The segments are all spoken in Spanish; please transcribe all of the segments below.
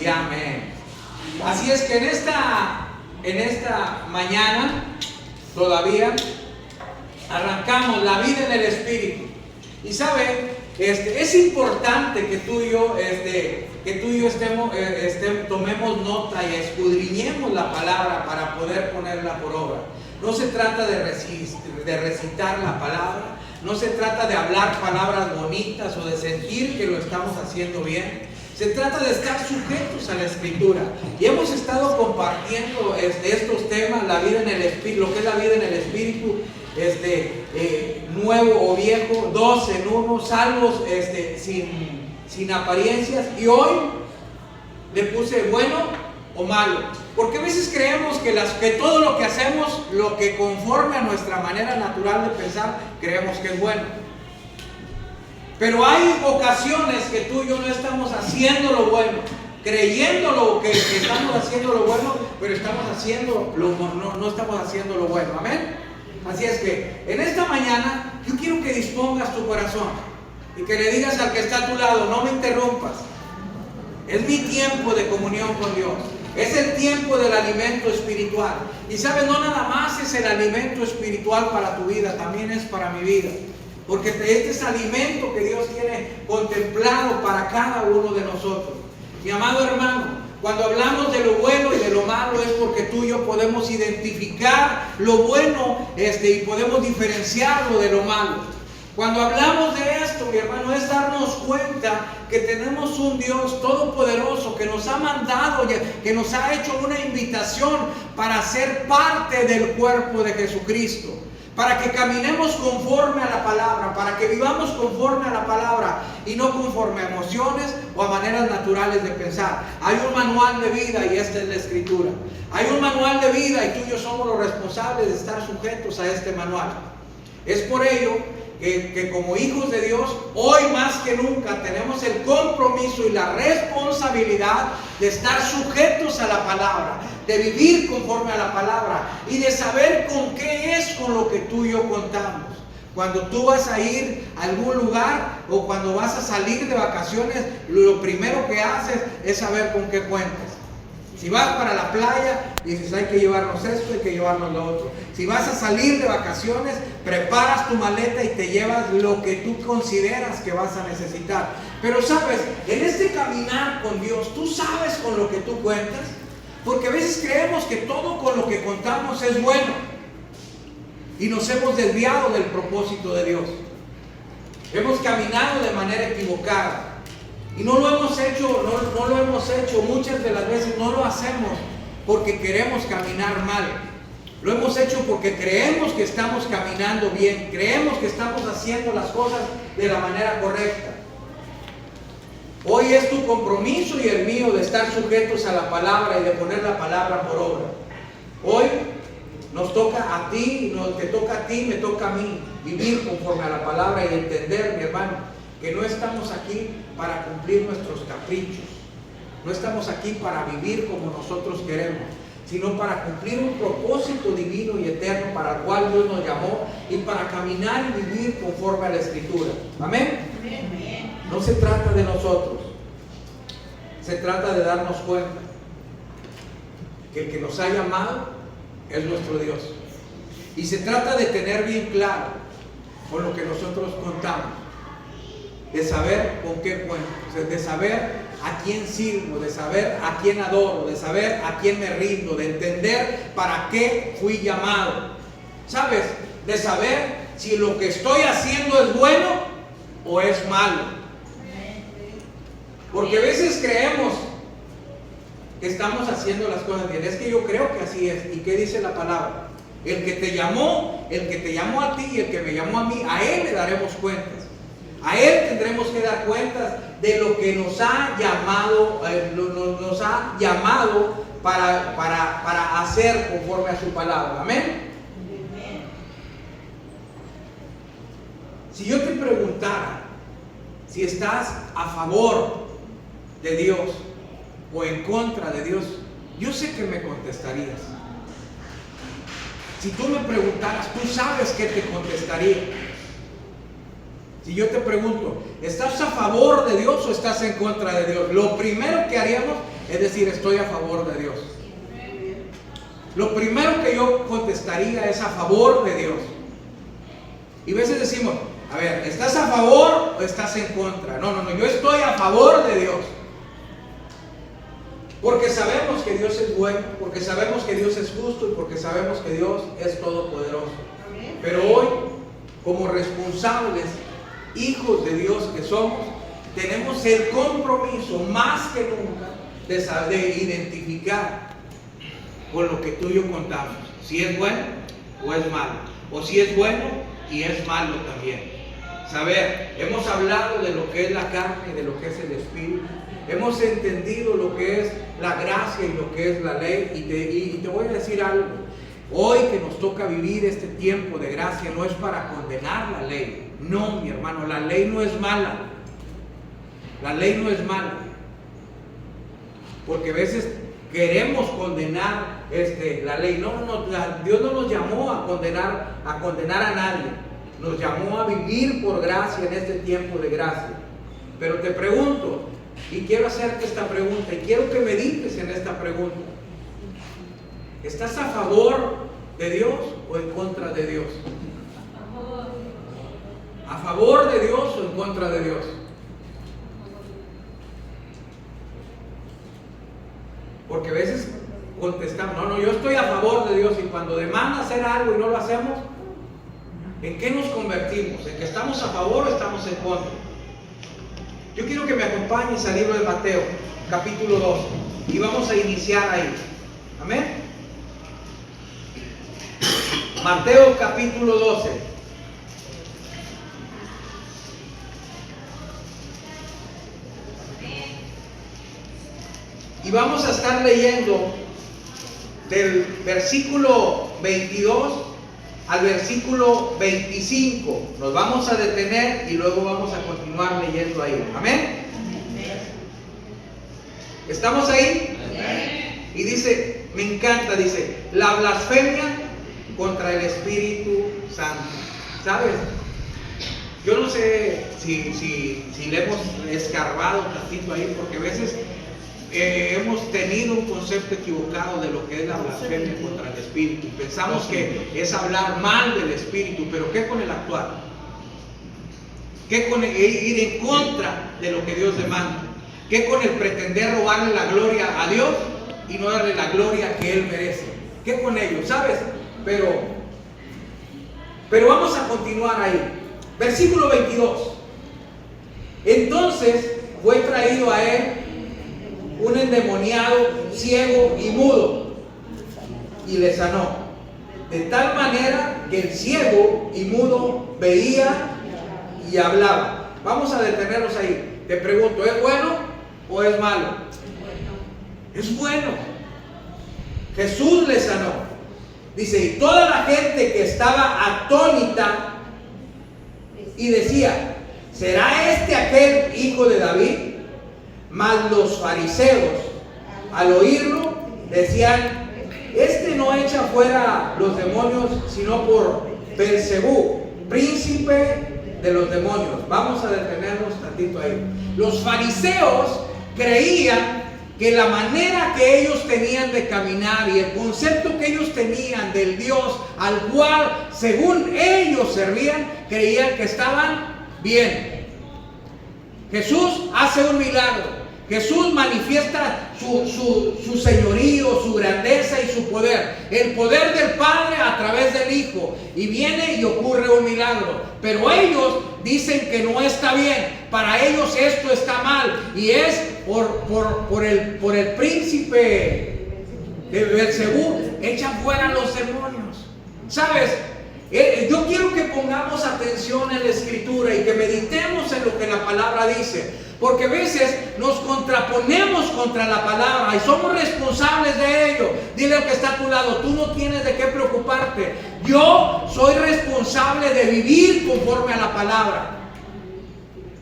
y amén. Así es que en esta mañana todavía arrancamos la vida en el Espíritu. Y saben, es importante que tú y yo tomemos nota y escudriñemos la palabra para poder ponerla por obra. No se trata de recitar la palabra, no se trata de hablar palabras bonitas o de sentir que lo estamos haciendo bien. Se trata de estar sujetos a la Escritura. Y hemos estado compartiendo estos temas, la vida en el Espíritu, lo que es la vida en el Espíritu, nuevo o viejo, dos en uno, salvos sin apariencias. Y hoy le puse bueno o malo. Porque a veces creemos que todo lo que hacemos, lo que conforme a nuestra manera natural de pensar, creemos que es bueno. Pero hay ocasiones que tú y yo no estamos haciendo lo bueno, creyendo que estamos haciendo lo bueno, pero estamos haciendo no estamos haciendo lo bueno. Amén. Así es que en esta mañana yo quiero que dispongas tu corazón y que le digas al que está a tu lado: no me interrumpas. Es mi tiempo de comunión con Dios. Es el tiempo del alimento espiritual. Y sabes, no nada más es el alimento espiritual para tu vida, también es para mi vida. Porque este es alimento que Dios tiene contemplado para cada uno de nosotros. Mi amado hermano, cuando hablamos de lo bueno y de lo malo, es porque tú y yo podemos identificar lo bueno y podemos diferenciarlo de lo malo. Cuando hablamos de esto, mi hermano, es darnos cuenta que tenemos un Dios todopoderoso que nos ha mandado, que nos ha hecho una invitación para ser parte del cuerpo de Jesucristo, para que caminemos conforme a la palabra, para que vivamos conforme a la palabra y no conforme a emociones o a maneras naturales de pensar. Hay un manual de vida y esta es la Escritura. Hay un manual de vida y tú y yo somos los responsables de estar sujetos a este manual. Es por ello que como hijos de Dios, hoy más que nunca tenemos el compromiso y la responsabilidad de estar sujetos a la palabra, de vivir conforme a la palabra y de saber con qué es con lo que tú y yo contamos. Cuando tú vas a ir a algún lugar o cuando vas a salir de vacaciones, lo primero que haces es saber con qué cuentas. Si vas para la playa, dices: hay que llevarnos esto, hay que llevarnos lo otro. Si vas a salir de vacaciones, preparas tu maleta y te llevas lo que tú consideras que vas a necesitar. Pero sabes, en este caminar con Dios, tú sabes con lo que tú cuentas, porque a veces creemos que todo con lo que contamos es bueno y nos hemos desviado del propósito de Dios. Hemos caminado de manera equivocada. Y no lo hemos hecho, muchas de las veces no lo hacemos porque queremos caminar mal. Lo hemos hecho porque creemos que estamos caminando bien, creemos que estamos haciendo las cosas de la manera correcta. Hoy es tu compromiso y el mío de estar sujetos a la palabra y de poner la palabra por obra. Hoy nos toca a ti, te toca a ti, me toca a mí vivir conforme a la palabra y entender, mi hermano, que no estamos aquí para cumplir nuestros caprichos, no estamos aquí para vivir como nosotros queremos, sino para cumplir un propósito divino y eterno para el cual Dios nos llamó y para caminar y vivir conforme a la Escritura. ¿Amén? No se trata de nosotros, se trata de darnos cuenta que el que nos ha llamado es nuestro Dios. Y se trata de tener bien claro con lo que nosotros contamos, de saber con qué cuento, de saber a quién sirvo, de saber a quién adoro, de saber a quién me rindo, de entender para qué fui llamado. ¿Sabes? De saber si lo que estoy haciendo es bueno o es malo. Porque a veces creemos que estamos haciendo las cosas bien. Es que yo creo que así es. ¿Y qué dice la palabra? El que te llamó a ti y el que me llamó a mí, a él le daremos cuentas. A Él tendremos que dar cuentas de lo que nos ha llamado para hacer conforme a su palabra. Amén. Si yo te preguntara si estás a favor de Dios o en contra de Dios, yo sé que me contestarías. Si tú me preguntaras, tú sabes que te contestaría. Si yo te pregunto, ¿estás a favor de Dios o estás en contra de Dios? Lo primero que haríamos es decir, estoy a favor de Dios. Lo primero que yo contestaría es a favor de Dios. Y a veces decimos, a ver, ¿estás a favor o estás en contra? No, yo estoy a favor de Dios. Porque sabemos que Dios es bueno, porque sabemos que Dios es justo y porque sabemos que Dios es todopoderoso. Pero hoy, como responsables, hijos de Dios que somos, tenemos el compromiso más que nunca de identificar con lo que tú y yo contamos, si es bueno o es malo, o si es bueno y es malo también. Saber, hemos hablado de lo que es la carne, de lo que es el espíritu, hemos entendido lo que es la gracia y lo que es la ley, y te voy a decir algo. Hoy que nos toca vivir este tiempo de gracia no es para condenar la ley. No, mi hermano, la ley no es mala. La ley no es mala. Porque a veces queremos condenar la ley. No, Dios no nos llamó a condenar a nadie. Nos llamó a vivir por gracia en este tiempo de gracia. Pero te pregunto, y quiero hacerte esta pregunta, y quiero que medites en esta pregunta. ¿Estás a favor de Dios o en contra de Dios? ¿A favor de Dios o en contra de Dios? Porque a veces contestamos, no, yo estoy a favor de Dios, y cuando demanda hacer algo y no lo hacemos, ¿en qué nos convertimos? ¿En que estamos a favor o estamos en contra? Yo quiero que me acompañes al libro de Mateo, capítulo 12, y vamos a iniciar ahí. Amén. Mateo capítulo 12. Y vamos a estar leyendo del versículo 22 al versículo 25. Nos vamos a detener y luego vamos a continuar leyendo ahí. Amén. ¿Estamos ahí? Amén. Y dice, me encanta, dice, la blasfemia contra el Espíritu Santo. ¿Sabes? Yo no sé si le hemos escarbado un ratito ahí, porque a veces hemos tenido un concepto equivocado de lo que es la blasfemia contra el Espíritu. Pensamos que es hablar mal del Espíritu, pero ¿qué con el actuar? ¿Qué con el ir en contra de lo que Dios demanda? ¿Qué con el pretender robarle la gloria a Dios y no darle la gloria que Él merece? ¿Qué con ello? ¿Sabes? Pero vamos a continuar ahí. Versículo 22. Entonces fue traído a él un endemoniado, ciego y mudo, y le sanó, de tal manera que el ciego y mudo veía y hablaba. Vamos a detenernos ahí. Te pregunto, ¿es bueno o es malo? Es bueno. Jesús le sanó. Dice, y toda la gente que estaba atónita y decía, ¿será este aquel hijo de David? Mas los fariseos, al oírlo, decían, este no echa fuera los demonios, sino por Beelzebú, príncipe de los demonios. Vamos a detenernos tantito ahí. Los fariseos creían que la manera que ellos tenían de caminar y el concepto que ellos tenían del Dios al cual, según ellos servían, creían que estaban bien. Jesús hace un milagro. Jesús manifiesta su señorío, su grandeza y su poder. El poder del Padre a través del Hijo. Y viene y ocurre un milagro. Pero ellos dicen que no está bien. Para ellos esto está mal. Y es por el príncipe de Beelzebú. Echan fuera los demonios. ¿Sabes? Yo quiero que pongamos atención en la Escritura y que meditemos en lo que la palabra dice. Porque a veces nos contraponemos contra la palabra y somos responsables de ello. Dile al que está a tu lado, tú no tienes de qué preocuparte. Yo soy responsable de vivir conforme a la palabra.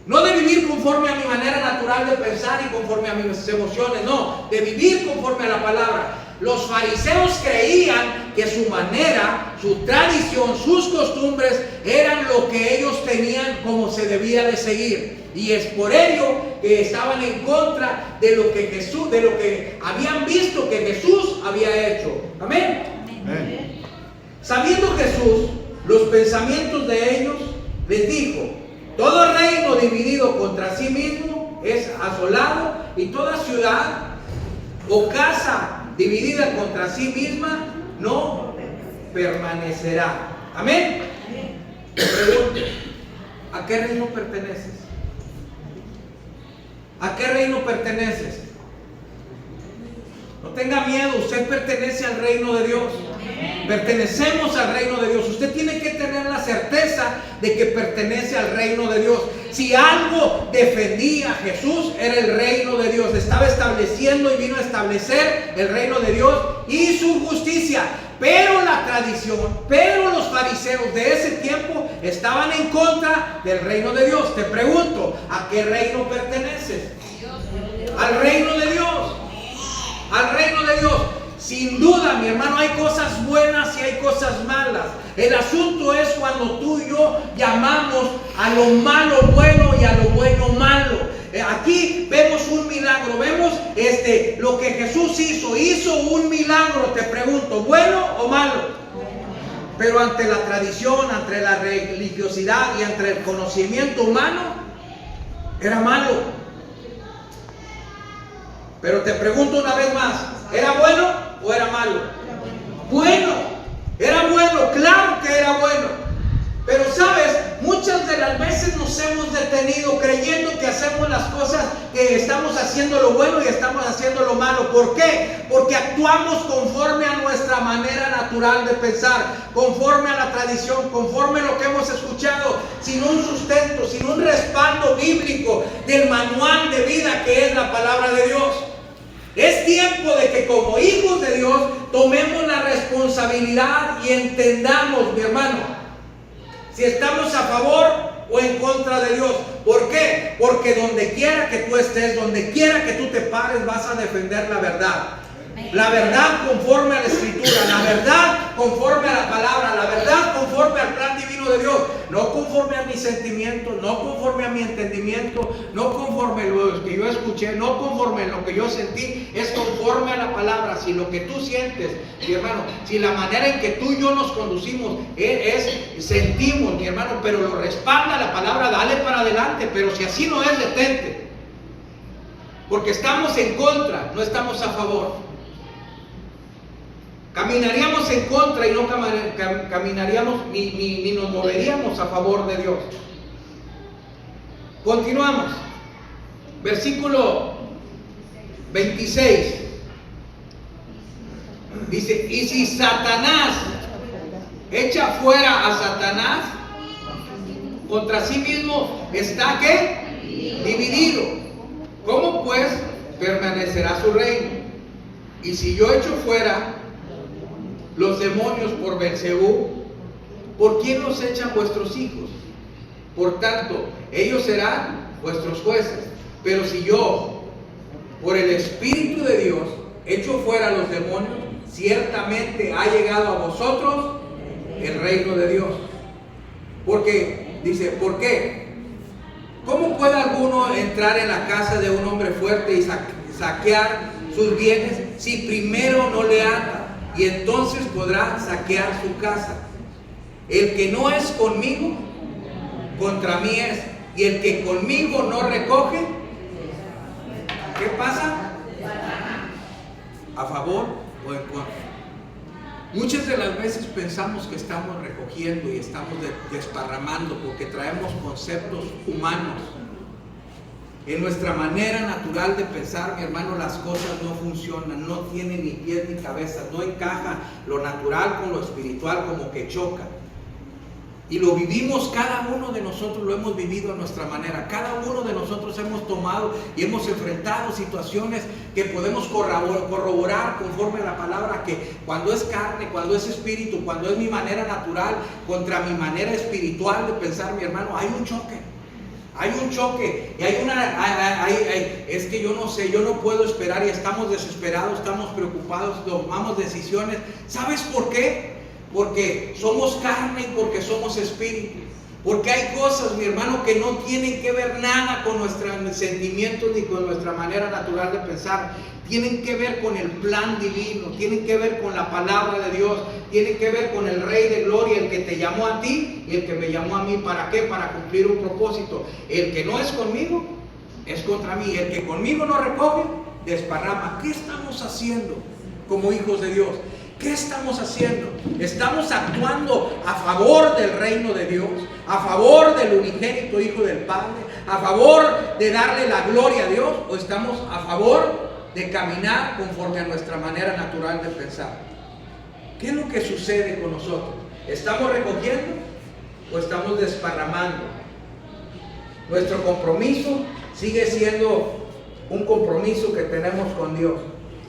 No de vivir conforme a mi manera natural de pensar y conforme a mis emociones. No, de vivir conforme a la palabra. Los fariseos creían que su manera su tradición, sus costumbres eran lo que ellos tenían como se debía de seguir. Y es por ello que estaban en contra de lo que Jesús, de lo que habían visto que Jesús había hecho. Amén. Amén. Sabiendo Jesús los pensamientos de ellos, les dijo: todo reino dividido contra sí mismo es asolado, y toda ciudad o casa dividida contra sí misma no permanecerá. Amén. Te pregunto, ¿a qué reino perteneces? ¿A qué reino perteneces? No tenga miedo, usted pertenece al reino de Dios. Pertenecemos al reino de Dios. Usted tiene que tener la certeza de que pertenece al reino de Dios. Si algo defendía a Jesús, era el reino de Dios. Estaba estableciendo y vino a establecer el reino de Dios y su justicia. Pero la tradición, pero los fariseos de ese tiempo estaban en contra del reino de Dios. Te pregunto, ¿a qué reino perteneces? Al reino de Dios. Al reino de Dios. Sin duda, mi hermano, hay cosas buenas y hay cosas malas. El asunto es cuando tú y yo llamamos a lo malo bueno y a lo bueno malo. Aquí vemos un milagro, vemos lo que Jesús hizo un milagro. Te pregunto, ¿bueno o malo? Pero ante la tradición, ante la religiosidad y ante el conocimiento humano, era malo. Pero te pregunto una vez más, ¿era bueno o era malo? Bueno, era bueno, claro que era bueno. Pero sabes, muchas de las veces nos hemos detenido creyendo que hacemos las cosas, que estamos haciendo lo bueno y estamos haciendo lo malo. ¿Por qué? Porque actuamos conforme a nuestra manera natural de pensar, conforme a la tradición, conforme a lo que hemos escuchado, sin un sustento, sin un respaldo bíblico del manual de vida que es la palabra de Dios. Es tiempo de que como hijos de Dios tomemos la responsabilidad y entendamos, mi hermano, si estamos a favor o en contra de Dios. ¿Por qué? Porque donde quiera que tú estés, donde quiera que tú te pares, vas a defender la verdad. La verdad conforme a la Escritura, la verdad conforme a la palabra, la verdad conforme al plan divino de Dios. No conforme a mis sentimientos, no conforme a mi entendimiento, no conforme a lo que yo escuché, no conforme a lo que yo sentí, es conforme a la palabra. Si lo que tú sientes, mi hermano, si la manera en que tú y yo nos conducimos sentimos, mi hermano, pero lo respalda la palabra, dale para adelante. Pero si así no es, detente. Porque estamos en contra, no estamos a favor. Caminaríamos en contra y no caminaríamos ni nos moveríamos a favor de Dios. Continuamos. Versículo 26. Dice: y si Satanás echa fuera a Satanás, contra sí mismo está ¿qué? Dividido. ¿Cómo pues permanecerá su reino? Y si yo echo fuera los demonios por Beelzebú, ¿por quién los echan vuestros hijos? Por tanto, ellos serán vuestros jueces. Pero si yo, por el Espíritu de Dios, echo fuera los demonios, ciertamente ha llegado a vosotros el reino de Dios. Porque, dice, ¿por qué? ¿Cómo puede alguno entrar en la casa de un hombre fuerte y saquear sus bienes si primero no le ata? Y entonces podrá saquear su casa. El que no es conmigo, contra mí es. Y el que conmigo no recoge, ¿qué pasa? ¿A favor o en contra? Muchas de las veces pensamos que estamos recogiendo y estamos desparramando porque traemos conceptos humanos. En nuestra manera natural de pensar, mi hermano, las cosas no funcionan, no tienen ni pies ni cabeza, no encaja lo natural con lo espiritual, como que choca. Y lo vivimos, cada uno de nosotros lo hemos vivido a nuestra manera. Cada uno de nosotros hemos tomado y hemos enfrentado situaciones que podemos corroborar conforme a la palabra, que cuando es carne, cuando es espíritu, cuando es mi manera natural contra mi manera espiritual de pensar, mi hermano, hay un choque. Hay un choque y es que yo no sé, yo no puedo esperar y estamos desesperados, estamos preocupados, tomamos decisiones. ¿Sabes por qué? porque somos carne y porque somos espíritu. Porque hay cosas, mi hermano, que no tienen que ver nada con nuestros sentimientos ni con nuestra manera natural de pensar. Tienen que ver con el plan divino, tienen que ver con la palabra de Dios, tienen que ver con el Rey de Gloria, el que te llamó a ti y el que me llamó a mí. ¿Para qué? Para cumplir un propósito. El que no es conmigo, es contra mí. El que conmigo no recoge, desparrama. ¿Qué estamos haciendo como hijos de Dios? ¿Qué estamos haciendo? ¿Estamos actuando a favor del reino de Dios? ¿A favor del unigénito Hijo del Padre? ¿A favor de darle la gloria a Dios? ¿O estamos a favor de caminar conforme a nuestra manera natural de pensar? ¿Qué es lo que sucede con nosotros? ¿Estamos recogiendo o estamos desparramando? Nuestro compromiso sigue siendo un compromiso que tenemos con Dios.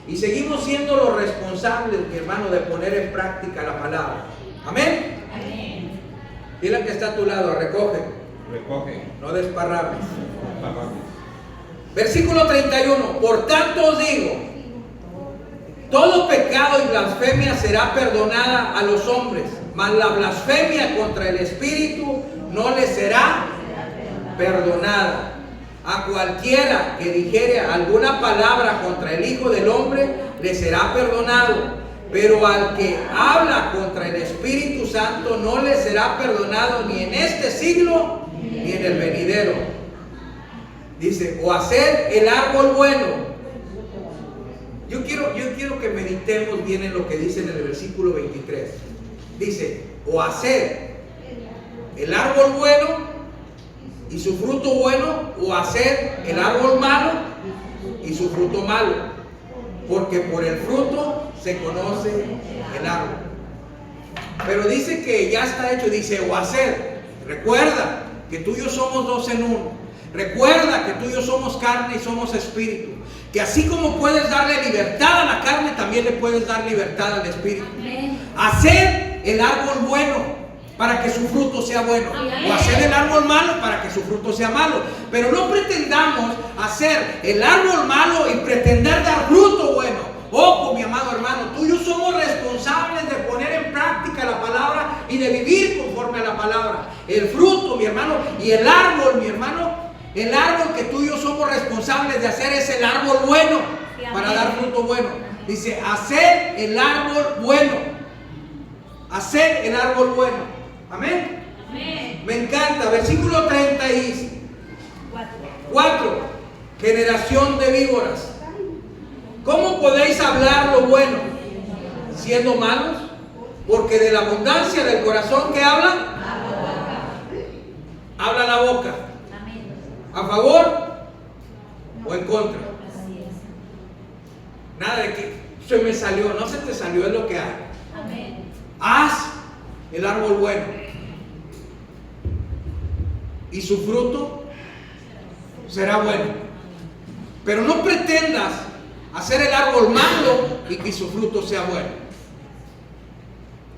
Y seguimos siendo los responsables, mi hermano, de poner en práctica la palabra. Amén. Amén. Dile al que está a tu lado, recoge. Recoge. No desparrames. Desparrames. Versículo 31. Por tanto os digo, todo pecado y blasfemia será perdonada a los hombres, mas la blasfemia contra el Espíritu no le será perdonada. A cualquiera que dijere alguna palabra contra el Hijo del Hombre, le será perdonado. Pero al que habla contra el Espíritu Santo, no le será perdonado ni en este siglo, ni en el venidero. Dice, o hacer el árbol bueno. Yo quiero que meditemos bien en lo que dice en el versículo 23. Dice, o hacer el árbol bueno y su fruto bueno, o hacer el árbol malo y su fruto malo, porque por el fruto se conoce el árbol. Pero dice que ya está hecho, dice o hacer. Recuerda que tú y yo somos dos en uno. Recuerda que tú y yo somos carne y somos espíritu. Que así como puedes darle libertad a la carne, también le puedes dar libertad al espíritu. Hacer el árbol bueno para que su fruto sea bueno, o hacer el árbol malo para que su fruto sea malo. Pero no pretendamos hacer el árbol malo y pretender dar fruto bueno. Ojo, mi amado hermano, tú y yo somos responsables de poner en práctica la palabra y de vivir conforme a la palabra. El fruto, mi hermano, y el árbol, mi hermano, el árbol que tú y yo somos responsables de hacer es el árbol bueno, para dar fruto bueno. Dice, hacer el árbol bueno. Hacer el árbol bueno. Amén. Amén. Me encanta. Versículo 34. Generación de víboras. ¿Cómo podéis hablar lo bueno siendo malos? Porque de la abundancia del corazón, ¿qué habla? Habla la boca. ¿A favor o en contra? Nada de que se me salió. No se te salió, es lo que hay. Haz el árbol bueno y su fruto será bueno. Pero no pretendas hacer el árbol malo y que su fruto sea bueno.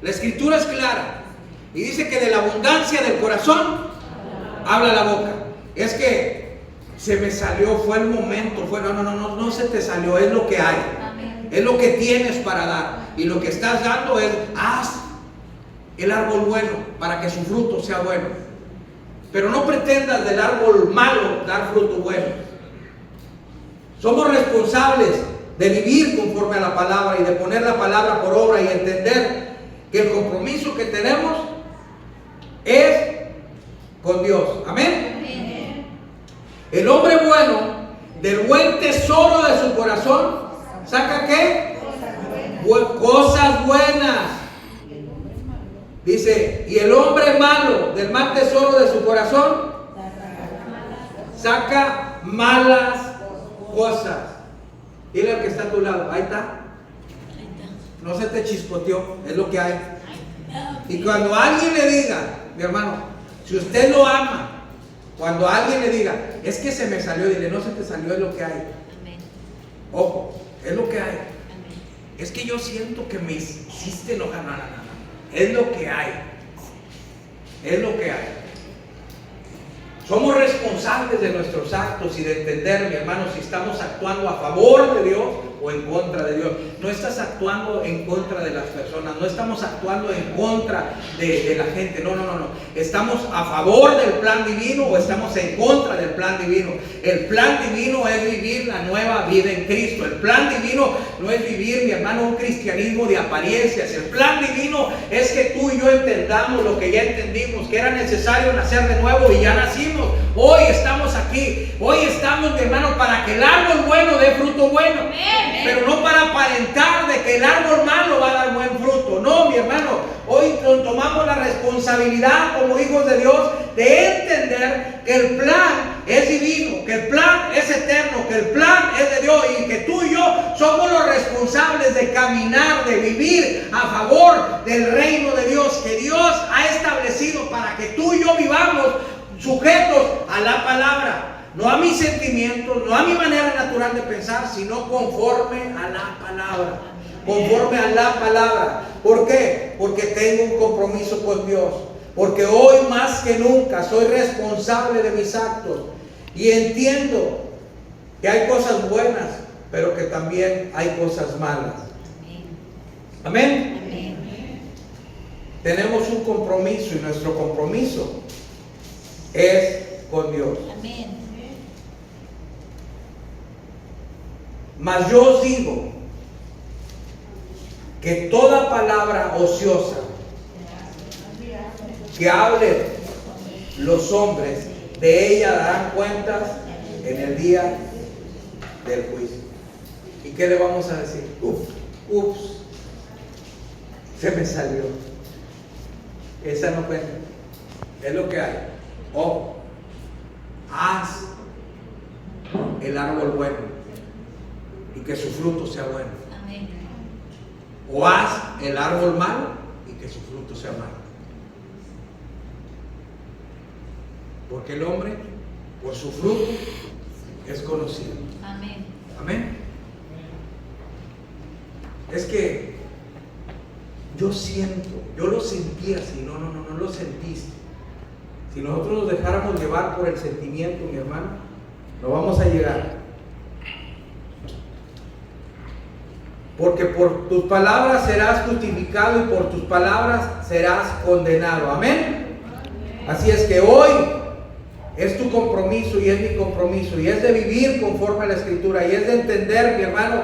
La escritura es clara y dice que de la abundancia del corazón habla la boca. Es que se me salió, fue el momento, no se te salió, es lo que hay. Es lo que tienes para dar, y lo que estás dando es haz el árbol bueno para que su fruto sea bueno. Pero no pretendas del árbol malo dar fruto bueno. Somos responsables de vivir conforme a la palabra y de poner la palabra por obra y entender que el compromiso que tenemos es con Dios. Amén. El hombre bueno, del buen tesoro de su corazón, ¿saca qué? Cosas buenas. Dice, y el hombre malo, del mal tesoro de su corazón, saca malas cosas. Dile al que está a tu lado, ahí está. No se te chispoteó, es lo que hay. Y cuando alguien le diga, mi hermano, si usted lo ama, cuando alguien le diga, es que se me salió, dile, no se te salió, es lo que hay. Ojo, es lo que hay. Es que yo siento que me hiciste enojar. No. Es lo que hay. Es lo que hay. Somos responsables de nuestros actos y de entender, mi hermano, si estamos actuando a favor de Dios o o en contra de Dios. No estás actuando en contra de las personas, no estamos actuando en contra de la gente. No. ¿Estamos a favor del plan divino o estamos en contra del plan divino? El plan divino es vivir la nueva vida en Cristo. El plan divino no es vivir, mi hermano, un cristianismo de apariencias. El plan divino es que tú y yo entendamos lo que ya entendimos, que era necesario nacer de nuevo y ya nacimos. Hoy estamos aquí, hoy estamos, mi hermano, para que el árbol bueno dé fruto bueno. Pero no para aparentar de que el árbol malo va a dar buen fruto. No, mi hermano. Hoy tomamos la responsabilidad como hijos de Dios de entender que el plan es divino, que el plan es eterno, que el plan es de Dios y que tú y yo somos los responsables de caminar, de vivir a favor del reino de Dios que Dios ha establecido para que tú y yo vivamos sujetos a la palabra. No a mis sentimientos, no a mi manera natural de pensar, sino conforme a la palabra. Conforme a la palabra. ¿Por qué? Porque tengo un compromiso con Dios. Porque hoy más que nunca soy responsable de mis actos. Y entiendo que hay cosas buenas, pero que también hay cosas malas. Amén. Amén. Tenemos un compromiso y nuestro compromiso es con Dios. Amén. Mas yo os digo que toda palabra ociosa que hablen los hombres, de ella darán cuentas en el día del juicio. ¿Y qué le vamos a decir? Ups, se me salió. Esa no cuenta. Es lo que hay. O haz el árbol bueno y que su fruto sea bueno. Amén. O haz el árbol malo y que su fruto sea malo. Porque el hombre por su fruto es conocido. Amén. Amén. Es que yo siento, yo lo sentí así. No lo sentiste. Si nosotros nos dejáramos llevar por el sentimiento, mi hermano, no vamos a llegar. Porque por tus palabras serás justificado y por tus palabras serás condenado. Amén. Así es que hoy es tu compromiso y es mi compromiso, y es de vivir conforme a la Escritura, y es de entender, mi hermano,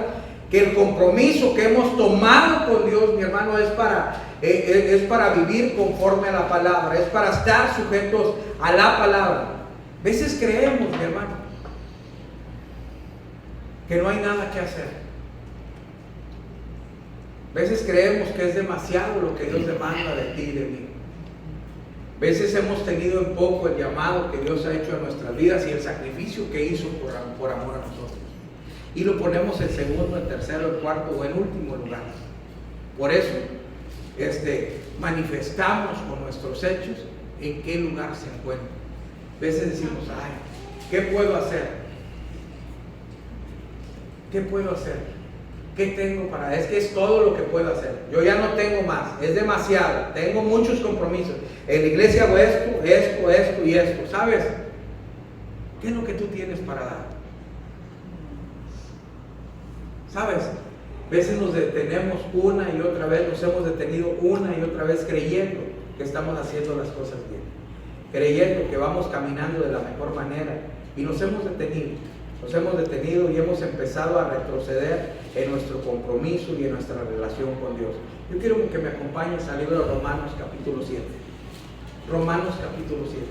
que el compromiso que hemos tomado con Dios, mi hermano, es para vivir conforme a la palabra, es para estar sujetos a la palabra. A veces creemos, mi hermano, que no hay nada que hacer. A veces creemos que es demasiado lo que Dios demanda de ti y de mí. A veces hemos tenido en poco el llamado que Dios ha hecho a nuestras vidas y el sacrificio que hizo por amor a nosotros. Y lo ponemos en segundo, en tercero, en cuarto o en último lugar. Por eso, manifestamos con nuestros hechos en qué lugar se encuentra. A veces decimos, ¿qué puedo hacer? ¿Qué puedo hacer? ¿Qué tengo para? Es que es todo lo que puedo hacer. Yo ya no tengo más, es demasiado. Tengo muchos compromisos. En la iglesia hago esto y esto. ¿Sabes? ¿Qué es lo que tú tienes para dar? ¿Sabes? A veces nos detenemos una y otra vez, nos hemos detenido una y otra vez creyendo que estamos haciendo las cosas bien. Creyendo que vamos caminando de la mejor manera. Y nos hemos detenido. Nos hemos detenido y hemos empezado a retroceder en nuestro compromiso y en nuestra relación con Dios. Yo quiero que me acompañes al libro de Romanos capítulo 7. Romanos capítulo 7.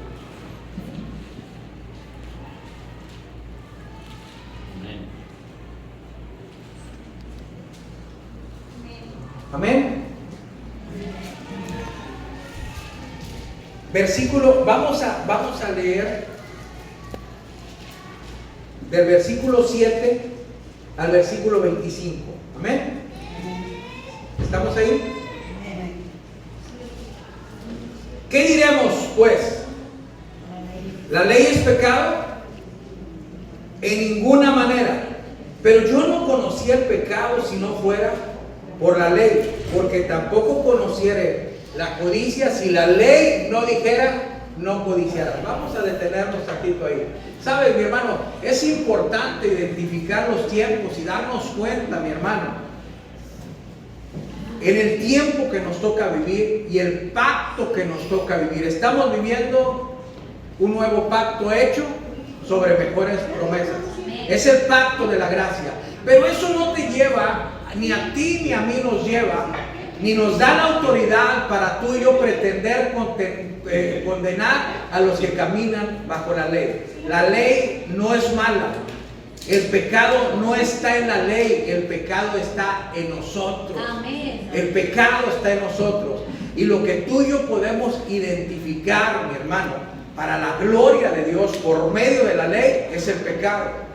Amén. Versículo, vamos a leer del versículo 7 al versículo 25. Amén. ¿Estamos ahí? ¿Qué diremos pues? ¿La ley es pecado? En ninguna manera. Pero yo no conocía el pecado si no fuera por la ley, porque tampoco conociere la codicia si la ley no dijera no codiciarás. Vamos a detenernos un ratito ahí. ¿Sabes, mi hermano? Es importante identificar los tiempos y darnos cuenta, mi hermano, en el tiempo que nos toca vivir y el pacto que nos toca vivir. Estamos viviendo un nuevo pacto hecho sobre mejores promesas. Es el pacto de la gracia. Pero eso no te lleva, ni a ti ni a mí nos lleva, ni nos da la autoridad para tú y yo pretender condenar a los que caminan bajo la ley. La ley no es mala. El pecado no está en la ley, el pecado está en nosotros. Amén. El pecado está en nosotros. Y lo que tú y yo podemos identificar, mi hermano, para la gloria de Dios por medio de la ley, es el pecado.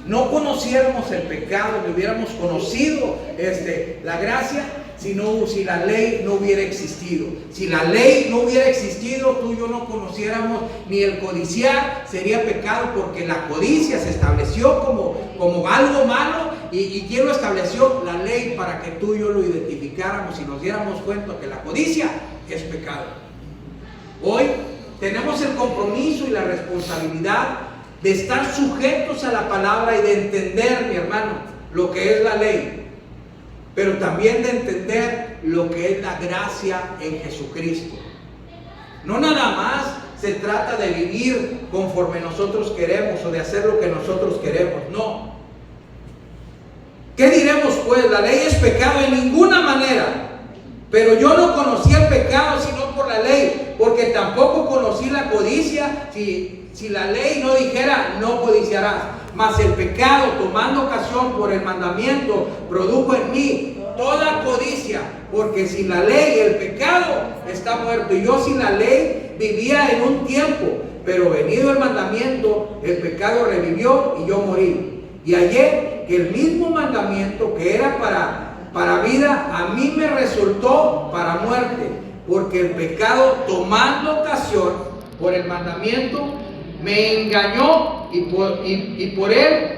No conociéramos el pecado, ni hubiéramos conocido la gracia, si la ley no hubiera existido. Si la ley no hubiera existido, tú y yo no conociéramos ni el codiciar, sería pecado, porque la codicia se estableció como algo malo. ¿Y quién lo estableció? La ley, para que tú y yo lo identificáramos y nos diéramos cuenta que la codicia es pecado. Hoy tenemos el compromiso y la responsabilidad de estar sujetos a la palabra y de entender, mi hermano, lo que es la ley, pero también de entender lo que es la gracia en Jesucristo. No nada más se trata de vivir conforme nosotros queremos o de hacer lo que nosotros queremos, no. ¿Qué diremos pues? La ley es pecado en ninguna manera, pero yo no conocí el pecado sino por la ley, porque tampoco conocí la codicia si la ley no dijera no codiciarás. Mas el pecado, tomando ocasión por el mandamiento, produjo en mí toda codicia, porque sin la ley el pecado está muerto. Y yo sin la ley vivía en un tiempo, pero venido el mandamiento, el pecado revivió y yo morí. Y hallé que el mismo mandamiento que era para vida, a mí me resultó para muerte, porque el pecado, tomando ocasión por el mandamiento, me engañó y por él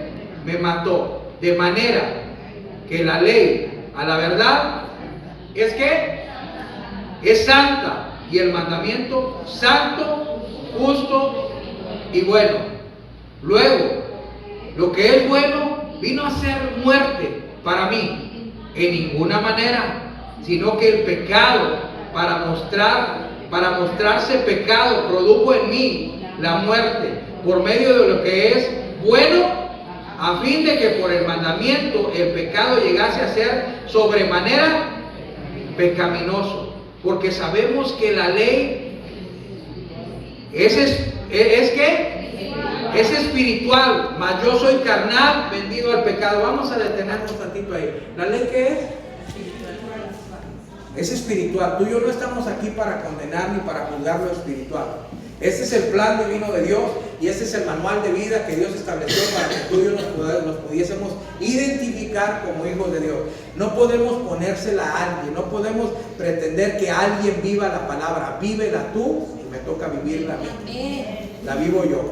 me mató. De manera que la ley, a la verdad, es que es santa, y el mandamiento santo, justo y bueno. Luego, lo que es bueno vino a ser muerte para mí, en ninguna manera, sino que el pecado, para mostrarse pecado, produjo en mí la muerte por medio de lo que es bueno, a fin de que por el mandamiento el pecado llegase a ser sobremanera pecaminoso. Porque sabemos que la ley es espiritual, mas yo soy carnal, vendido al pecado. Vamos a detenernos un tantito ahí. ¿La ley qué es? Es espiritual. Tú y yo no estamos aquí para condenar ni para juzgar lo espiritual. Este es el plan divino de Dios y este es el manual de vida que Dios estableció para que tú y yo nos pudiésemos identificar como hijos de Dios. No podemos ponérsela a alguien, no podemos pretender que alguien viva la palabra. Vívela tú y me toca vivirla a mí. La vivo yo,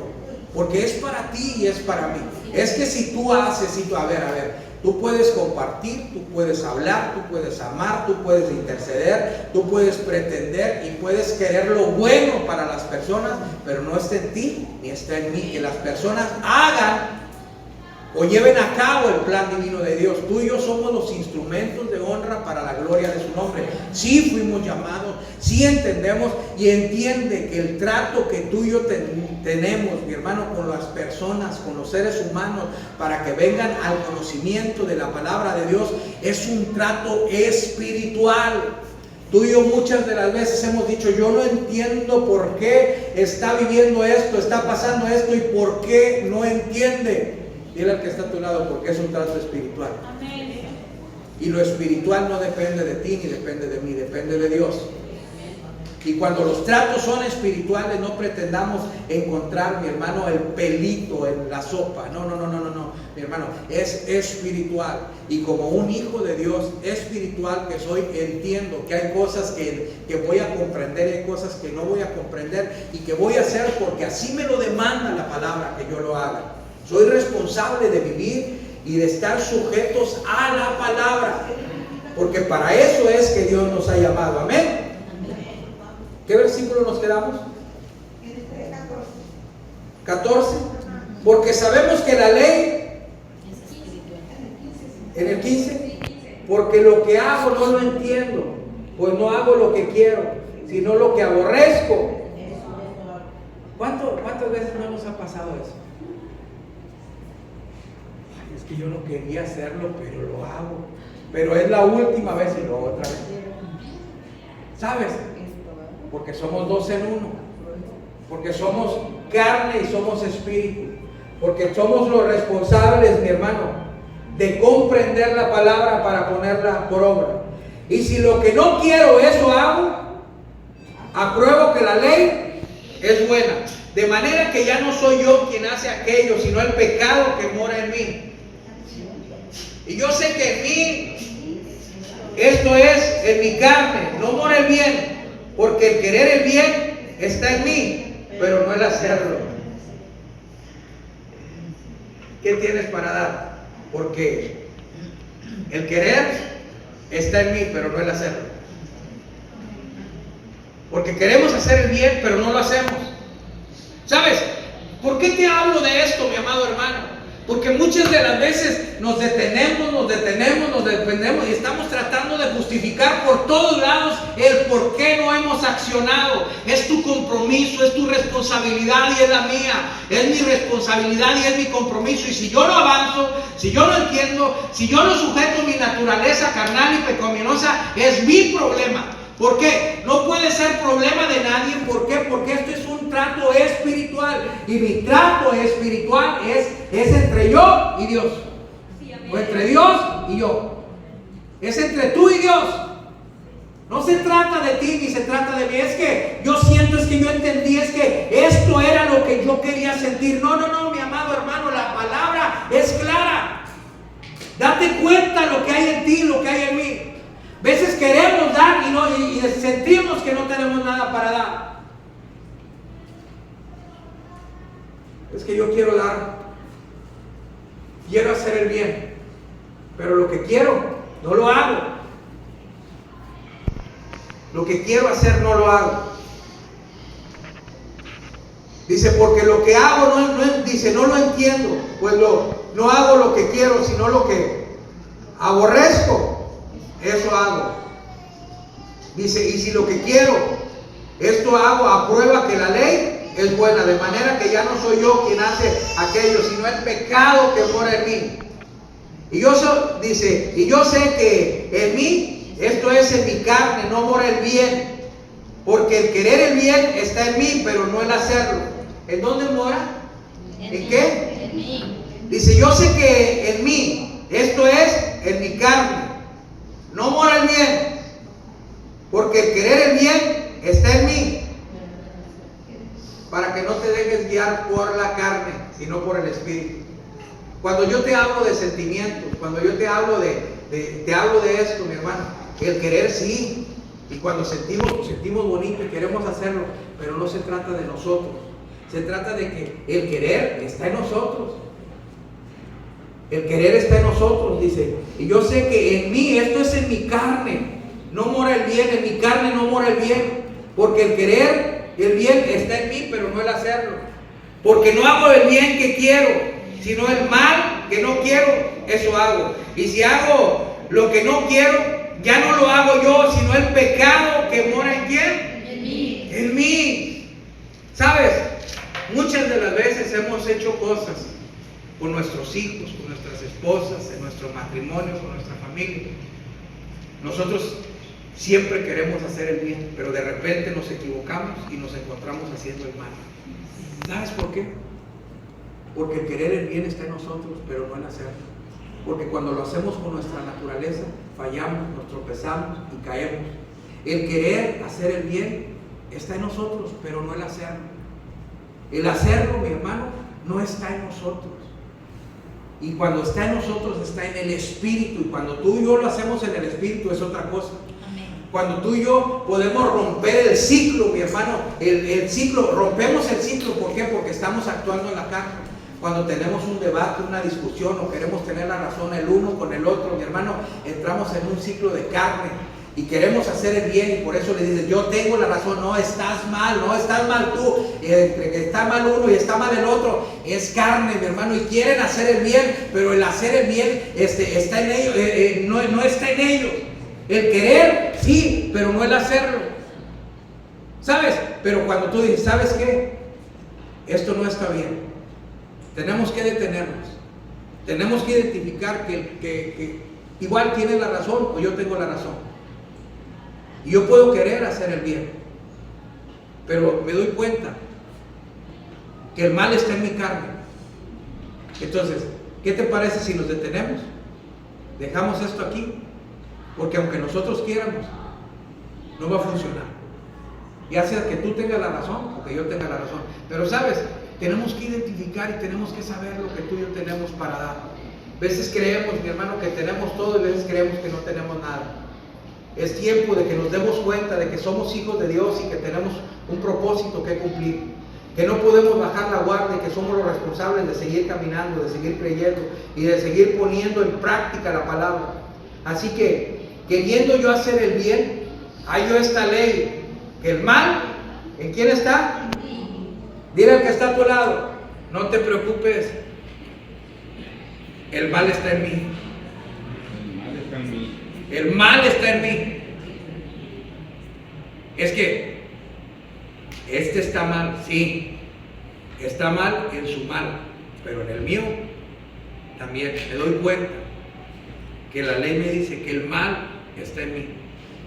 porque es para ti y es para mí. Es que si tú haces, a ver, tú puedes compartir, tú puedes hablar, tú puedes amar, tú puedes interceder, tú puedes pretender y puedes querer lo bueno para las personas, pero no está en ti ni está en mí que las personas hagan o lleven a cabo el plan divino de Dios. Tú y yo somos los instrumentos de honra para la gloria de su nombre. Sí fuimos llamados, sí entendemos y entiende que el trato que tú y yo tenemos, mi hermano, con las personas, con los seres humanos, para que vengan al conocimiento de la palabra de Dios, es un trato espiritual. Tú y yo muchas de las veces hemos dicho, yo no entiendo por qué está viviendo esto, está pasando esto y por qué no entiende. Dile al que está a tu lado, porque es un trato espiritual. Amén. Y lo espiritual no depende de ti ni depende de mí, depende de Dios. Y cuando los tratos son espirituales, no pretendamos encontrar, mi hermano, el pelito en la sopa. No, mi hermano, es espiritual. Y como un hijo de Dios espiritual que soy, entiendo que hay cosas que voy a comprender y hay cosas que no voy a comprender y que voy a hacer porque así me lo demanda la palabra que yo lo haga. Soy responsable de vivir y de estar sujetos a la palabra, porque para eso es que Dios nos ha llamado. Amén. ¿Qué versículo nos quedamos? 14. Porque sabemos que la ley, en el 15, porque lo que hago no lo entiendo, pues no hago lo que quiero, sino lo que aborrezco. ¿Cuántas veces no nos ha pasado eso? Ay, es que yo no quería hacerlo, pero lo hago. Pero es la última vez y luego otra vez. ¿Sabes? Porque somos dos en uno. Porque somos carne y somos espíritu. Porque somos los responsables, mi hermano, de comprender la palabra para ponerla por obra. Y si lo que no quiero, eso hago, apruebo que la ley es buena. De manera que ya no soy yo quien hace aquello, sino el pecado que mora en mí. Y yo sé que en mí, esto es, en mi carne, no mora el bien. Porque el querer el bien está en mí, pero no el hacerlo. ¿Qué tienes para dar? Porque el querer está en mí, pero no el hacerlo. Porque queremos hacer el bien, pero no lo hacemos. ¿Sabes? ¿Por qué te hablo de esto, mi amado hermano? Porque muchas de las veces nos detenemos y estamos tratando de justificar por todos lados el por qué no hemos accionado. Es tu compromiso, es tu responsabilidad y es la mía. Es mi responsabilidad y es mi compromiso. Y si yo no avanzo, si yo no entiendo, si yo no sujeto mi naturaleza carnal y pecaminosa, es mi problema. ¿Por qué? No puede ser problema de nadie. ¿Por qué? Porque esto es un trato espiritual. Y mi trato espiritual es entre yo y Dios. O entre Dios y yo. Es entre tú y Dios. No se trata de ti ni se trata de mí. Es que yo siento, es que yo entendí, es que esto era lo que yo quería sentir. No, mi amado hermano, la palabra es clara. Date cuenta lo que hay en ti, lo que hay en mí. Veces queremos dar y sentimos que no tenemos nada para dar. Es que yo quiero dar, quiero hacer el bien, pero lo que quiero no lo hago. Lo que quiero hacer no lo hago. Dice, porque lo que hago no lo entiendo, pues no hago lo que quiero, sino lo que aborrezco. Eso hago. Dice, y si lo que quiero, esto hago, aprueba que la ley es buena, de manera que ya no soy yo quien hace aquello, sino el pecado que mora en mí. Y yo sé que en mí, esto es en mi carne, no mora el bien, porque el querer el bien está en mí, pero no el hacerlo. ¿En dónde mora? ¿En qué? En mí. Dice, yo sé que en mí, esto es en mi carne, no mora el bien, porque el querer el bien está en mí, para que no te dejes guiar por la carne, sino por el espíritu. Cuando yo te hablo de sentimientos, cuando yo te hablo te hablo de esto, mi hermano, el querer sí, y cuando sentimos bonito y queremos hacerlo, pero no se trata de nosotros, se trata de que el querer está en nosotros. El querer está en nosotros, dice. Y yo sé que en mí, esto es en mi carne, no mora el bien, en mi carne no mora el bien. Porque el querer, el bien está en mí, pero no el hacerlo. Porque no hago el bien que quiero, sino el mal que no quiero, eso hago. Y si hago lo que no quiero, ya no lo hago yo, sino el pecado que mora en ¿quién? En mí. En mí. ¿Sabes? Muchas de las veces hemos hecho cosas con nuestros hijos, con nuestras esposas, en nuestro matrimonio, con nuestra familia. Nosotros siempre queremos hacer el bien, pero de repente nos equivocamos y nos encontramos haciendo el mal. ¿Sabes por qué? Porque el querer el bien está en nosotros, pero no en hacerlo. Porque cuando lo hacemos con nuestra naturaleza, fallamos, nos tropezamos y caemos. El querer hacer el bien está en nosotros, pero no el hacerlo. El hacerlo, mi hermano, no está en nosotros. Y cuando está en nosotros, está en el Espíritu. Y cuando tú y yo lo hacemos en el Espíritu, es otra cosa. Amén. Cuando tú y yo podemos romper el ciclo, mi hermano, el ciclo, rompemos el ciclo. ¿Por qué? Porque estamos actuando en la carne. Cuando tenemos un debate, una discusión, o queremos tener la razón el uno con el otro, mi hermano, entramos en un ciclo de carne. y queremos hacer el bien, y por eso le dices, yo tengo la razón. No, estás mal, no estás mal tú, está mal uno y está mal el otro. Es carne, mi hermano, y quieren hacer el bien, pero el hacer el bien está en ellos, no está en ellos. El querer, sí, pero no el hacerlo. ¿Sabes? Pero cuando tú dices, ¿sabes qué? Esto no está bien. Tenemos que detenernos. Tenemos que identificar que igual tiene la razón o yo tengo la razón. Y yo puedo querer hacer el bien, pero me doy cuenta que el mal está en mi carne. Entonces, ¿qué te parece si nos detenemos? Dejamos esto aquí, porque aunque nosotros quieramos, no va a funcionar. Ya sea que tú tengas la razón o que yo tenga la razón. Pero sabes, tenemos que identificar y tenemos que saber lo que tú y yo tenemos para dar. A veces creemos, mi hermano, que tenemos todo, y a veces creemos que no tenemos nada. Es tiempo de que nos demos cuenta de que somos hijos de Dios y que tenemos un propósito que cumplir. Que no podemos bajar la guardia, que somos los responsables de seguir caminando, de seguir creyendo y de seguir poniendo en práctica la palabra. Así que, queriendo yo hacer el bien, hay yo esta ley, que el mal, ¿en quién está? Dile al que está a tu lado, no te preocupes, el mal está en mí. El mal está en mí. Es que este está mal, sí, está mal en su mal, pero en el mío también me doy cuenta que la ley me dice que el mal está en mí.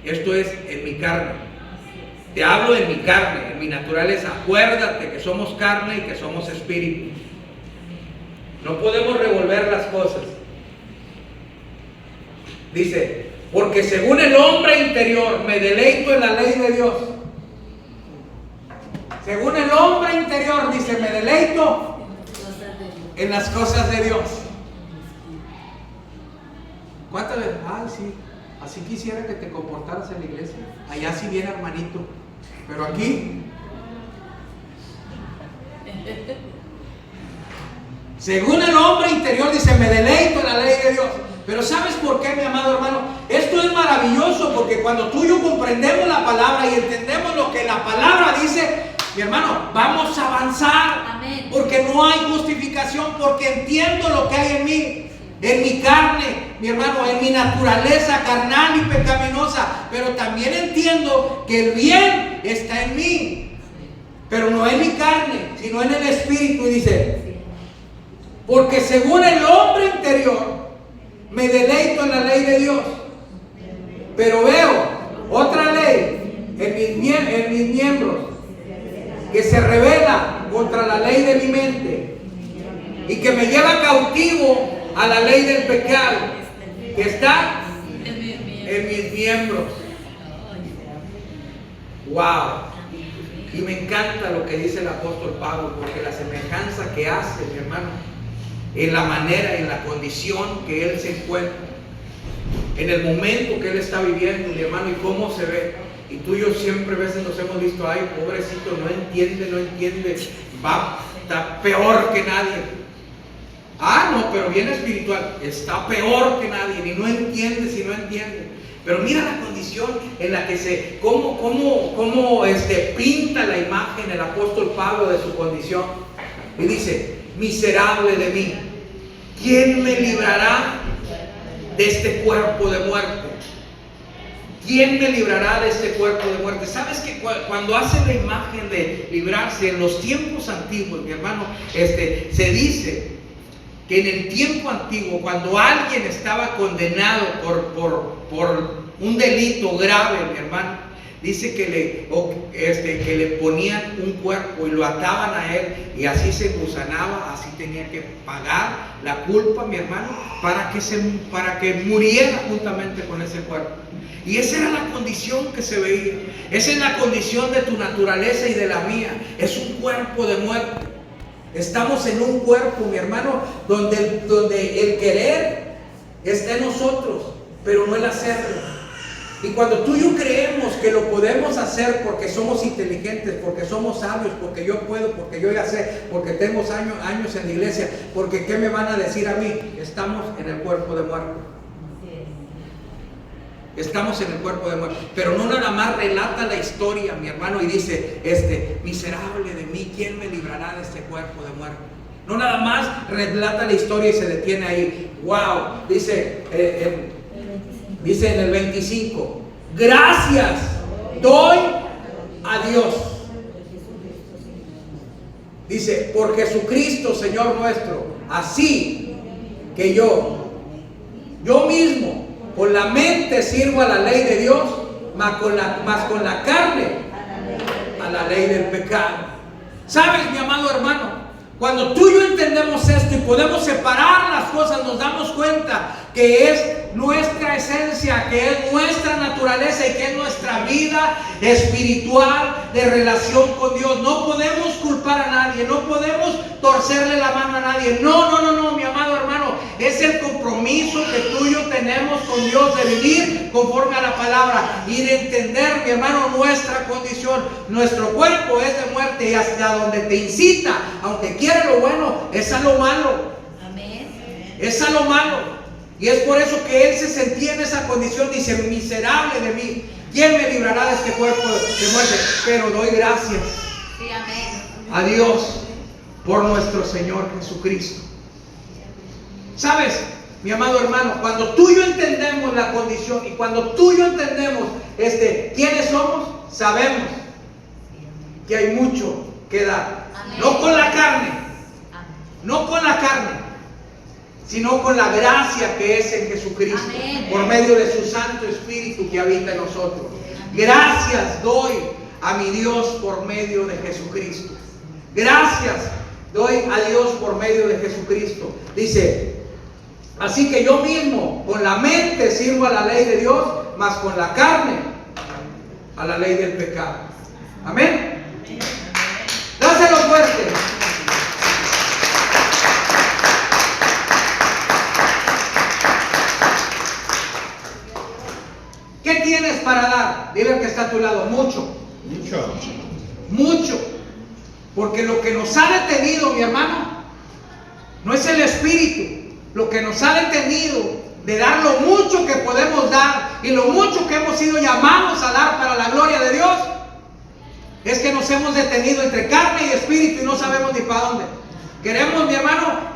Esto es en mi carne. Te hablo en mi carne, en mi naturaleza. Acuérdate que somos carne y que somos espíritu. No podemos revolver las cosas. Dice, porque según el hombre interior me deleito en la ley de Dios. Según el hombre interior, dice, me deleito en las cosas de Dios. ¿Cuántas veces? Ay, sí, así quisiera que te comportaras en la iglesia. Allá sí viene hermanito, pero aquí, según el hombre interior, dice, me deleito en la ley de Dios. Pero ¿sabes por qué, mi amado hermano? Esto es maravilloso, porque cuando tú y yo comprendemos la palabra y entendemos lo que la palabra dice, mi hermano, vamos a avanzar. Amén. Porque no hay justificación, porque entiendo lo que hay en mí, en mi carne, mi hermano, en mi naturaleza carnal y pecaminosa. Pero también entiendo que el bien está en mí, pero no en mi carne, sino en el espíritu. Y dice, porque según el hombre interior me deleito en la ley de Dios, pero veo otra ley en mis miembros que se revela contra la ley de mi mente y que me lleva cautivo a la ley del pecado que está en mis miembros. Wow. Y me encanta lo que dice el apóstol Pablo, porque la semejanza que hace, mi hermano, en la manera, en la condición que él se encuentra, en el momento que él está viviendo, mi hermano, y cómo se ve. Y tú y yo siempre a veces nos hemos visto, ay, pobrecito, no entiende, está peor que nadie. Ah, no, pero bien espiritual, está peor que nadie, y no entiende. Pero mira la condición en la que cómo pinta la imagen el apóstol Pablo de su condición. Y dice, miserable de mí, ¿quién me librará de este cuerpo de muerte? ¿Quién me librará de este cuerpo de muerte? ¿Sabes que cuando hace la imagen de librarse en los tiempos antiguos, mi hermano, se dice que en el tiempo antiguo, cuando alguien estaba condenado por un delito grave, mi hermano, dice que le ponían un cuerpo y lo ataban a él, y así se gusanaba, así tenía que pagar la culpa, mi hermano, para que muriera juntamente con ese cuerpo. Y esa era la condición que se veía. Esa es la condición de tu naturaleza y de la mía. Es un cuerpo de muerte. Estamos en un cuerpo, mi hermano, donde el querer está en nosotros, pero no el hacerlo. Y cuando tú y yo creemos que lo podemos hacer porque somos inteligentes, porque somos sabios, porque yo puedo, porque yo ya sé, porque tengo años en la iglesia, porque ¿qué me van a decir a mí? Estamos en el cuerpo de muerte. Estamos en el cuerpo de muerte. Pero no nada más relata la historia, mi hermano, y dice, miserable de mí, ¿quién me librará de este cuerpo de muerte? No nada más relata la historia y se detiene ahí. Wow, dice en el 25, gracias doy a Dios. Dice, por Jesucristo, Señor nuestro, así que yo mismo, con la mente sirvo a la ley de Dios, más con la carne a la ley del pecado. ¿Sabes, mi amado hermano? Cuando tú y yo entendemos esto y podemos separar las cosas, nos damos cuenta que es nuestra esencia, que es nuestra naturaleza y que es nuestra vida espiritual de relación con Dios. No podemos culpar a nadie, no podemos torcerle la mano a nadie. No, mi amado hermano, es el compromiso que tú y yo tenemos con Dios de vivir conforme a la palabra y de entender, mi hermano, nuestra condición. Nuestro cuerpo es de muerte y hasta donde te incita, aunque quiera lo bueno, es a lo malo. Amén. Es a lo malo. Y es por eso que él se sentía en esa condición. Dice, miserable de mí, ¿quién me librará de este cuerpo de muerte? Pero doy gracias a Dios por nuestro Señor Jesucristo. ¿Sabes, mi amado hermano? Cuando tú y yo entendemos la condición y cuando tú y yo entendemos quiénes somos, sabemos que hay mucho que dar. No con la carne, no con la carne, sino con la gracia que es en Jesucristo. Amén. Por medio de su Santo Espíritu que habita en nosotros. Gracias doy a mi Dios por medio de Jesucristo. Gracias doy a Dios por medio de Jesucristo. Dice, así que yo mismo con la mente sirvo a la ley de Dios, mas con la carne a la ley del pecado. Amén. Dáselo fuerte. ¿Qué tienes para dar? Dile al que está a tu lado, mucho. Mucho. Porque lo que nos ha detenido, mi hermano, no es el espíritu. Lo que nos ha detenido de dar lo mucho que podemos dar y lo mucho que hemos sido llamados a dar para la gloria de Dios, es que nos hemos detenido entre carne y espíritu y no sabemos ni para dónde. Queremos, mi hermano,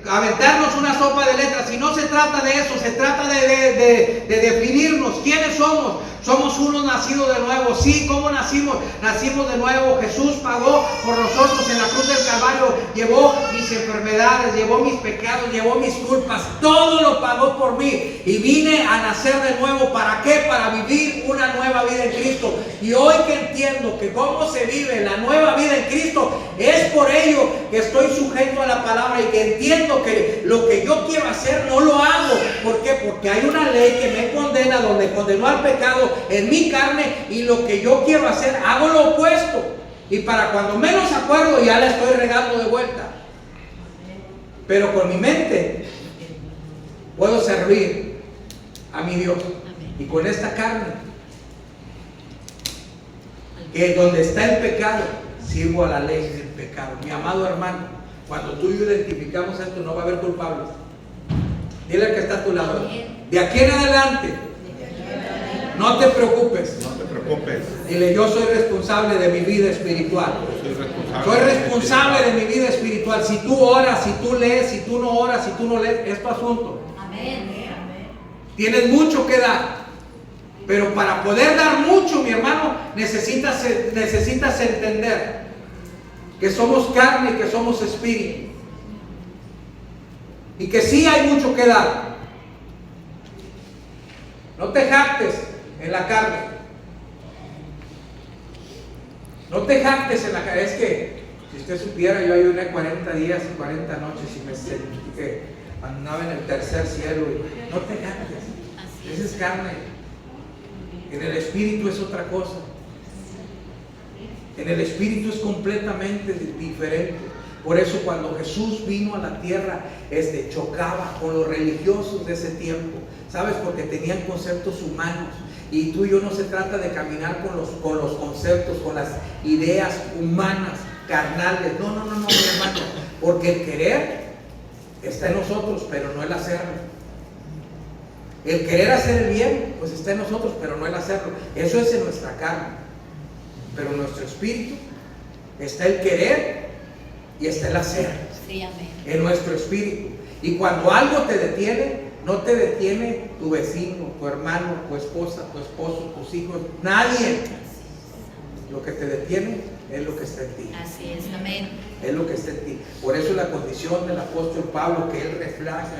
aventarnos una sopa de letras, y no se trata de eso, se trata de definirnos quiénes somos. Somos unos nacidos de nuevo. Sí, ¿cómo nacimos? Nacimos de nuevo. Jesús pagó por nosotros en la cruz del Calvario, llevó mis enfermedades, llevó mis pecados, llevó mis culpas, todo lo pagó por mí, y vine a nacer de nuevo. ¿Para qué? Para vivir una nueva vida en Cristo. Y hoy que entiendo que cómo se vive la nueva vida en Cristo, es por ello que estoy sujeto a la palabra y que entiendo que lo que yo quiero hacer no lo hago. ¿Por qué? Porque hay una ley que me condena, donde condenó al pecado en mi carne, y lo que yo quiero hacer hago lo opuesto, y para cuando menos acuerdo ya la estoy regando de vuelta. Pero con mi mente puedo servir a mi Dios, y con esta carne, que donde está el pecado, sirvo a la ley del pecado. Mi amado hermano, cuando tú y yo identificamos esto, no va a haber culpables. Dile al que está a tu lado, de aquí en adelante, no te preocupes. No te preocupes. Dile, yo soy responsable de mi vida espiritual. Soy responsable de mi vida espiritual. Si tú oras, si tú lees, si tú no oras, si tú no lees, es tu asunto. Amén. Tienes mucho que dar. Pero para poder dar mucho, mi hermano, necesitas entender que somos carne y que somos espíritu. Y que sí hay mucho que dar. No te jactes en la carne. No te jactes en la carne. Es que si usted supiera, yo ayuné 40 días y 40 noches y me sentí que andaba en el tercer cielo. No te jactes. Esa es carne. En el espíritu es otra cosa. En el espíritu es completamente diferente. Por eso cuando Jesús vino a la tierra, chocaba con los religiosos de ese tiempo. ¿Sabes? Porque tenían conceptos humanos. Y tú y yo no se trata de caminar con los conceptos, con las ideas humanas, carnales. No, mi hermano. Porque el querer está en nosotros, pero no el hacerlo. El querer hacer el bien, pues está en nosotros, pero no el hacerlo. Eso es en nuestra carne. Pero en nuestro espíritu está el querer y está el hacer. Sí, amén. En nuestro espíritu. Y cuando algo te detiene, no te detiene tu vecino, tu hermano, tu esposa, tu esposo, tus hijos, nadie. Lo que te detiene es lo que está en ti. Así es, amén. Es lo que está en ti. Por eso la condición del apóstol Pablo, que él retrata,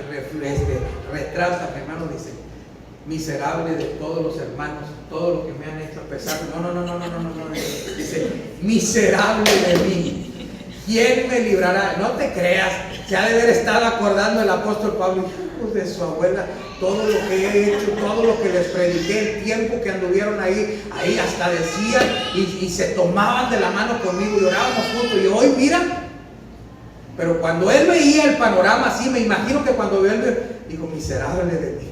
mi hermano, dice: miserable de todos los hermanos, todo lo que me han hecho a pesar. No. Dice: miserable de mí. ¿Quién me librará? No te creas, se ha de haber estado acordando el apóstol Pablo, hijos de su abuela, todo lo que he hecho, todo lo que les prediqué, el tiempo que anduvieron ahí hasta decían y se tomaban de la mano conmigo y orábamos juntos. Y hoy mira, pero cuando él veía el panorama así, me imagino que cuando vio él dijo: miserable de mí.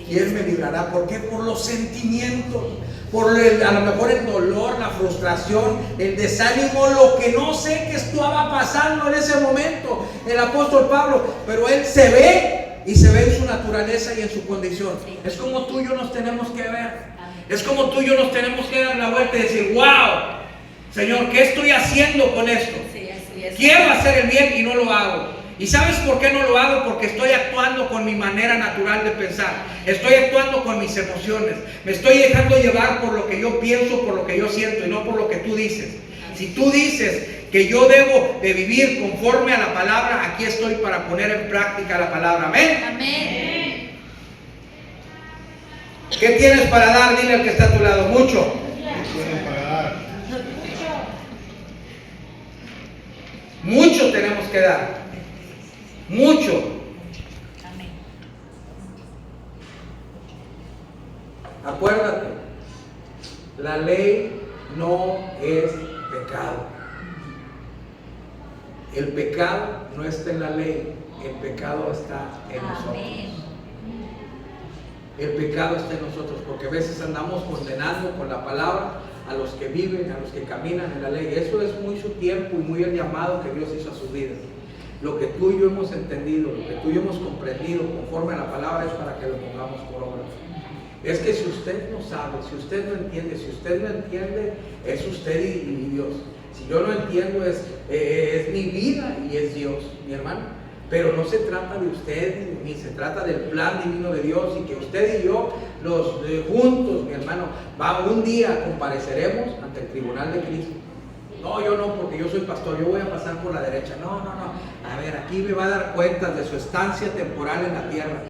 ¿Quién me librará? ¿Por qué? Por los sentimientos, por a lo mejor el dolor, la frustración, el desánimo, lo que no sé qué estaba pasando en ese momento el apóstol Pablo, pero él se ve y se ve en su naturaleza y en su condición. Sí. Es como tú y yo nos tenemos que ver. Es como tú y yo nos tenemos que dar la vuelta y decir: wow, Señor, ¿qué estoy haciendo con esto? Sí, así es. Quiero hacer el bien y no lo hago. ¿Y sabes por qué no lo hago? Porque estoy actuando con mi manera natural de pensar. Estoy actuando con mis emociones. Me estoy dejando llevar por lo que yo pienso, por lo que yo siento y no por lo que tú dices. Si tú dices que yo debo de vivir conforme a la palabra, aquí estoy para poner en práctica la palabra. Amén. Amén. ¿Qué tienes para dar? Dile al que está a tu lado. Mucho. Mucho tenemos que dar. Mucho. Amén. Acuérdate, la ley no es pecado. El pecado no está en la ley, el pecado está en nosotros. El pecado está en nosotros, porque a veces andamos condenando con la palabra a los que viven, a los que caminan en la ley. Eso es muy su tiempo y muy el llamado que Dios hizo a sus vidas. Lo que tú y yo hemos entendido, lo que tú y yo hemos comprendido conforme a la palabra es para que lo pongamos por obra. Es que si usted no sabe, si usted no entiende, es usted y Dios. Si yo no entiendo, es mi vida y es Dios, mi hermano. Pero no se trata de usted ni se trata del plan divino de Dios, y que usted y yo, juntos, mi hermano, un día compareceremos ante el tribunal de Cristo. No, yo no, porque yo soy pastor, yo voy a pasar por la derecha. No. A ver, aquí me va a dar cuentas de su estancia temporal en la tierra.